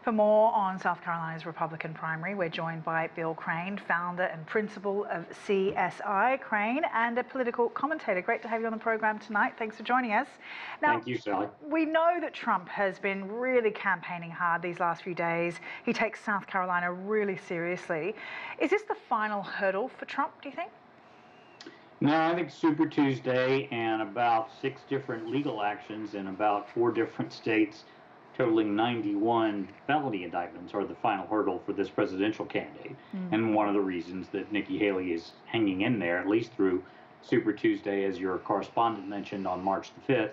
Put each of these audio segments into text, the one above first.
For more on South Carolina's Republican primary, we're joined by Bill Crane, founder and principal of CSI Crane and a political commentator. Great to have you on the program tonight. Thanks for joining us. Now, thank you, Sally. We know that Trump has been really campaigning hard these last few days. He takes South Carolina really seriously. Is this the final hurdle for Trump, do you think? No, I think Super Tuesday and about 6 different legal actions in about 4 different states, totaling 91 felony indictments, are the final hurdle for this presidential candidate. And one of the reasons that Nikki Haley is hanging in there, at least through Super Tuesday, as your correspondent mentioned, on March the 5th,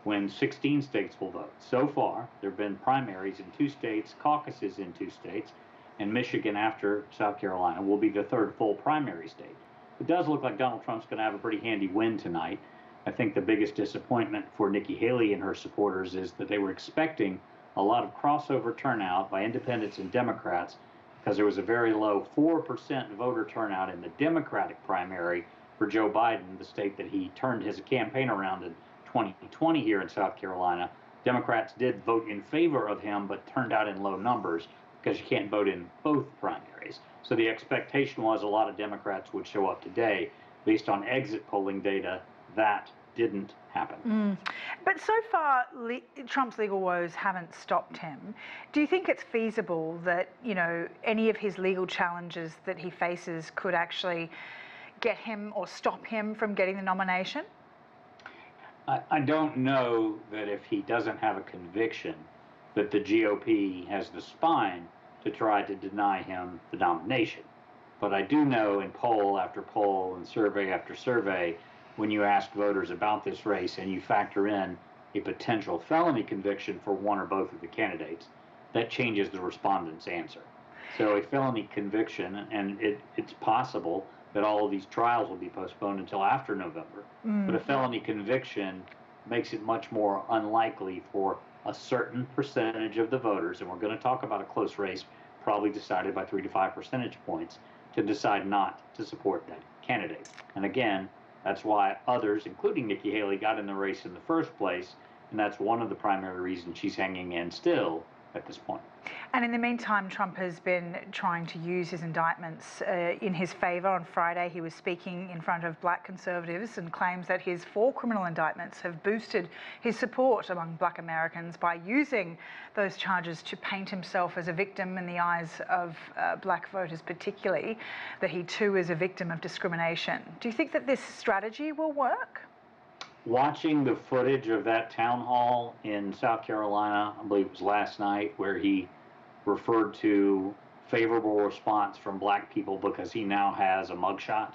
when 16 states will vote. So far, there have been primaries in 2 states, caucuses in 2 states, and Michigan, after South Carolina, will be the 3rd full primary state. It does look like Donald Trump's going to have a pretty handy win tonight. I think the biggest disappointment for Nikki Haley and her supporters is that they were expecting a lot of crossover turnout by independents and Democrats, because there was a very low 4% voter turnout in the Democratic primary for Joe Biden, the state that he turned his campaign around in 2020 here in South Carolina. Democrats did vote in favor of him, but turned out in low numbers because you can't vote in both primaries. So the expectation was a lot of Democrats would show up today. Based on exit polling data, that didn't happen. But so far, Trump's legal woes haven't stopped him. Do you think it's feasible that, you know, any of his legal challenges that he faces could actually get him or stop him from getting the nomination? I don't know that if he doesn't have a conviction that the GOP has the spine to try to deny him the nomination. But I do know in poll after poll and survey after survey, when you ask voters about this race and you factor in a potential felony conviction for one or both of the candidates, that changes the respondents' answer. So a felony conviction, and it's possible that all of these trials will be postponed until after November, but a felony conviction makes it much more unlikely for a certain percentage of the voters, and we're going to talk about a close race, probably decided by 3 to 5 percentage points, to decide not to support that candidate. And again, that's why others, including Nikki Haley, got in the race in the first place, and that's one of the primary reasons she's hanging in still at this point. And in the meantime, Trump has been trying to use his indictments in his favor. On Friday, he was speaking in front of black conservatives and claims that his 4 criminal indictments have boosted his support among black Americans by using those charges to paint himself as a victim in the eyes of black voters, particularly, that he too is a victim of discrimination. Do you think that this strategy will work? Watching the footage of that town hall in South Carolina, I believe it was last night, where he referred to favorable response from black people because he now has a mugshot,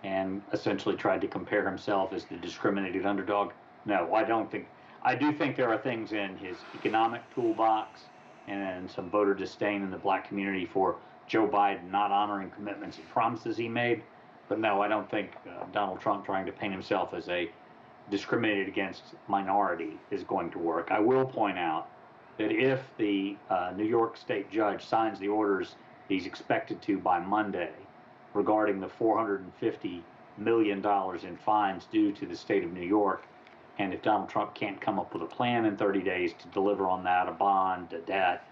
and essentially tried to compare himself as the discriminated underdog. No, I don't think. I do think there are things in his economic toolbox and some voter disdain in the black community for Joe Biden not honoring commitments and promises he made. But no, I don't think Donald Trump trying to paint himself as a discriminated against minority is going to work. I will point out that if the New York State judge signs the orders he's expected to by Monday regarding the $450 million in fines due to the state of New York, and if Donald Trump can't come up with a plan in 30 days to deliver on that, a bond, a debt,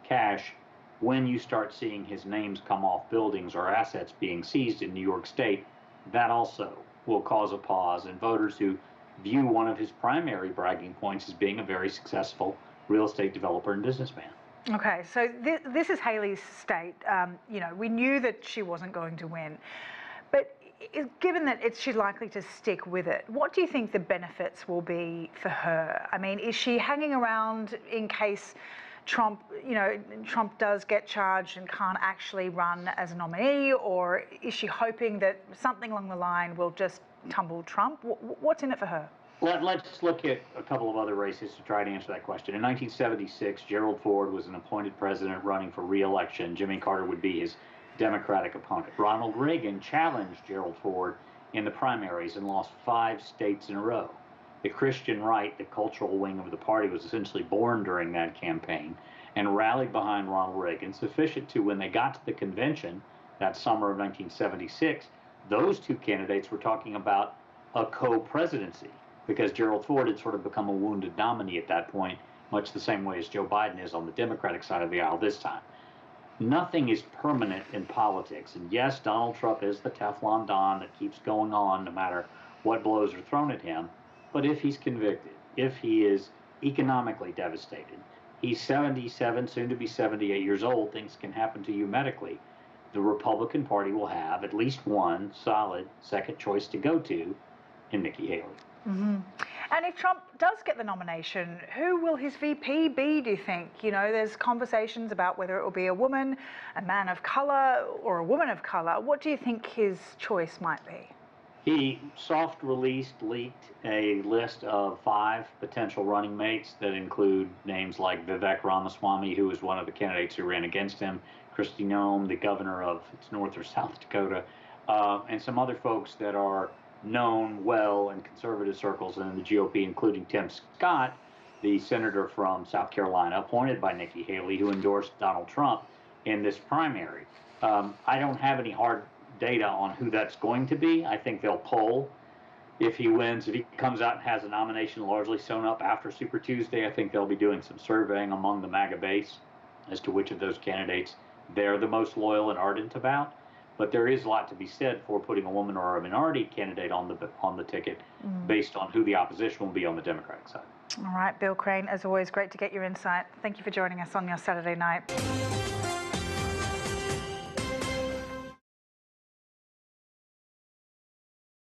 cash, when you start seeing his names come off buildings or assets being seized in New York State, that also will cause a pause, and voters who view one of his primary bragging points as being a very successful real estate developer and businessman. Okay, so this is Haley's state. You know, we knew that she wasn't going to win, but given that she's likely to stick with it, what do you think the benefits will be for her? I mean, is she hanging around in case Trump does get charged and can't actually run as a nominee, or is she hoping that something along the line will just tumble Trump? What's in it for her? Let's look at a couple of other races to try to answer that question. In 1976, Gerald Ford was an appointed president running for re-election. Jimmy Carter would be his Democratic opponent. Ronald Reagan challenged Gerald Ford in the primaries and lost 5 states in a row. The Christian right, the cultural wing of the party, was essentially born during that campaign and rallied behind Ronald Reagan, sufficient to, when they got to the convention that summer of 1976, those 2 candidates were talking about a co-presidency, because Gerald Ford had sort of become a wounded nominee at that point much the same way as Joe Biden is on the Democratic side of the aisle this time. Nothing is permanent in politics. And yes, Donald Trump is the Teflon Don that keeps going on no matter what blows are thrown at him. But if he's convicted, if he is economically devastated, he's 77, soon to be 78 years old, things can happen to you medically. The Republican Party will have at least one solid second choice to go to in Nikki Haley. Mm-hmm. And if Trump does get the nomination, who will his VP be, do you think? You know, there's conversations about whether it will be a woman, a man of colour, or a woman of colour. What do you think his choice might be? He leaked a list of 5 potential running mates that include names like Vivek Ramaswamy, who was one of the candidates who ran against him, Kristi Noem, the governor of North or South Dakota, and some other folks that are known well in conservative circles and in the GOP, including Tim Scott, the senator from South Carolina, appointed by Nikki Haley, who endorsed Donald Trump in this primary. I don't have any hard data on who that's going to be. I think they'll poll if he wins. If he comes out and has a nomination largely sewn up after Super Tuesday, I think they'll be doing some surveying among the MAGA base as to which of those candidates they're the most loyal and ardent about. But there is a lot to be said for putting a woman or a minority candidate on the ticket based on who the opposition will be on the Democratic side. All right, Bill Crane, as always, great to get your insight. Thank you for joining us on your Saturday night.